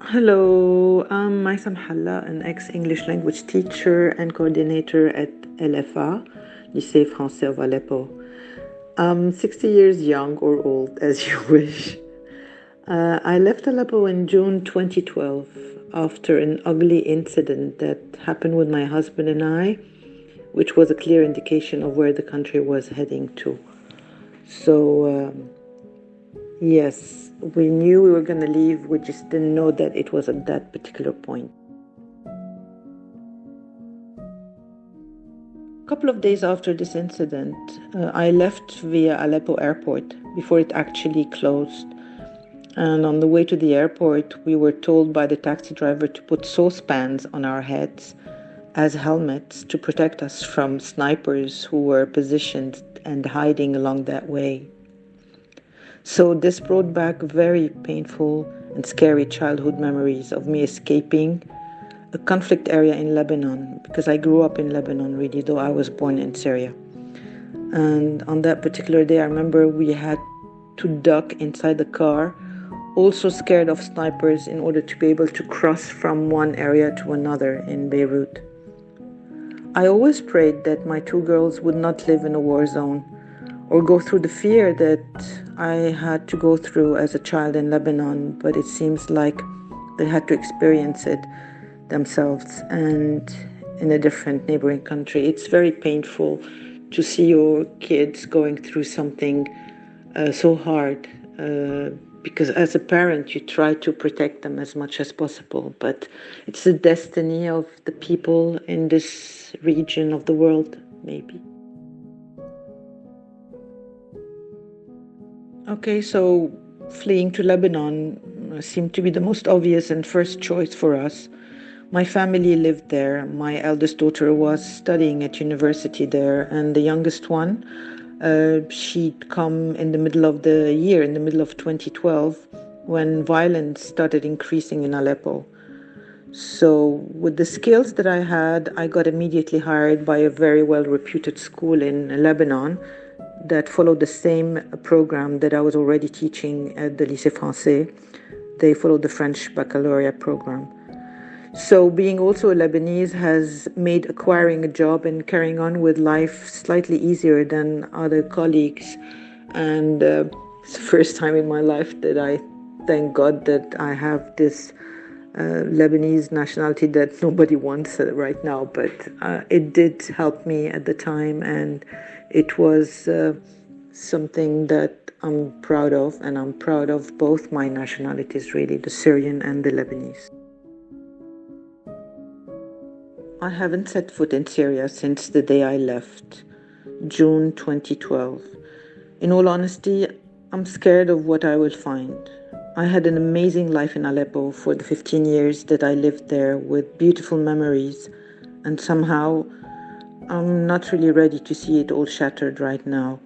Hello, I'm Maisam Halla, an ex-English language teacher and coordinator at LFA, Lycée Français of Aleppo. I'm 60 years young or old, as you wish. I left Aleppo in June 2012 after an ugly incident that happened with my husband and I, which was a clear indication of where the country was heading to. So, yes, we knew we were going to leave, we just didn't know that it was at that particular point. A couple of days after this incident, I left via Aleppo airport before it actually closed. And on the way to the airport, we were told by the taxi driver to put saucepans on our heads as helmets to protect us from snipers who were positioned and hiding along that way. So this brought back very painful and scary childhood memories of me escaping a conflict area in Lebanon, because I grew up in Lebanon really, though I was born in Syria. And on that particular day, I remember we had to duck inside the car, also scared of snipers, in order to be able to cross from one area to another in Beirut. I always prayed that my two girls would not live in a war zone or go through the fear that I had to go through as a child in Lebanon, but it seems like they had to experience it themselves and in a different neighboring country. It's very painful to see your kids going through something so hard, because as a parent you try to protect them as much as possible, but it's the destiny of the people in this region of the world, maybe. Okay, so fleeing to Lebanon seemed to be the most obvious and first choice for us. My family lived there. My eldest daughter was studying at university there, and the youngest one, she'd come in the middle of the year, in the middle of 2012, when violence started increasing in Aleppo. So with the skills that I had, I got immediately hired by a very well-reputed school in Lebanon that followed the same program that I was already teaching at the Lycée Français. They followed the French baccalaureate program. So being also a Lebanese has made acquiring a job and carrying on with life slightly easier than other colleagues. And it's the first time in my life that I thank God that I have this Lebanese nationality that nobody wants right now. But it did help me at the time, and it was something that I'm proud of, and I'm proud of both my nationalities, really, the Syrian and the Lebanese. I haven't set foot in Syria since the day I left, June 2012. In all honesty, I'm scared of what I will find. I had an amazing life in Aleppo for the 15 years that I lived there, with beautiful memories, and somehow I'm not really ready to see it all shattered right now.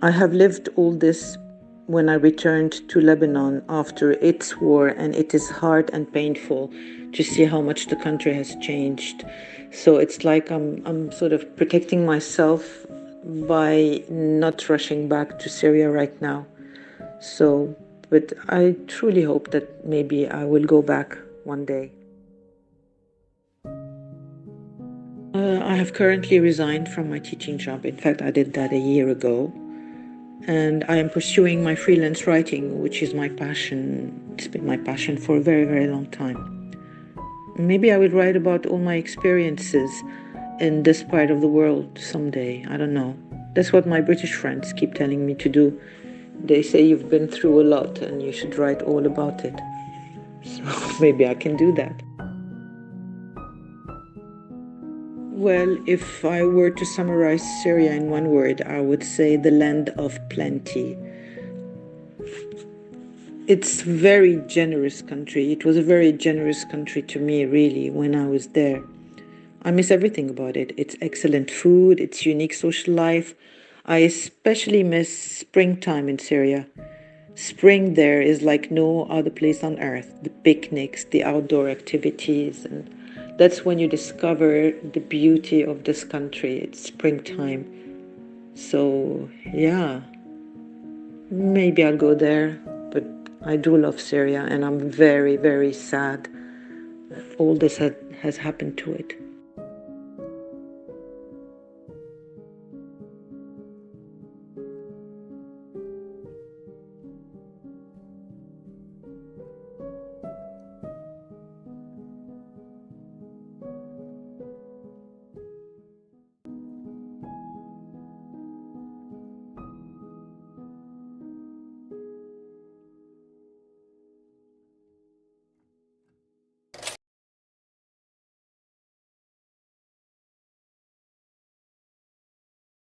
I have lived all this when I returned to Lebanon after its war, and it is hard and painful to see how much the country has changed. So it's like I'm sort of protecting myself by not rushing back to Syria right now. So, but I truly hope that maybe I will go back one day. I have currently resigned from my teaching job. In fact, I did that a year ago. And I am pursuing my freelance writing, which is my passion. It's been my passion for a very, very long time. Maybe I will write about all my experiences in this part of the world someday. I don't know. That's what my British friends keep telling me to do. They say you've been through a lot and you should write all about it. So maybe I can do that. Well, if I were to summarize Syria in one word, I would say the land of plenty. It's a very generous country. It was a very generous country to me, really, when I was there. I miss everything about it. It's excellent food, its unique social life. I especially miss springtime in Syria. Spring there is like no other place on earth. The picnics, the outdoor activities, and that's when you discover the beauty of this country. It's springtime. So, yeah, maybe I'll go there, but I do love Syria, and I'm very, very sad that all this has happened to it.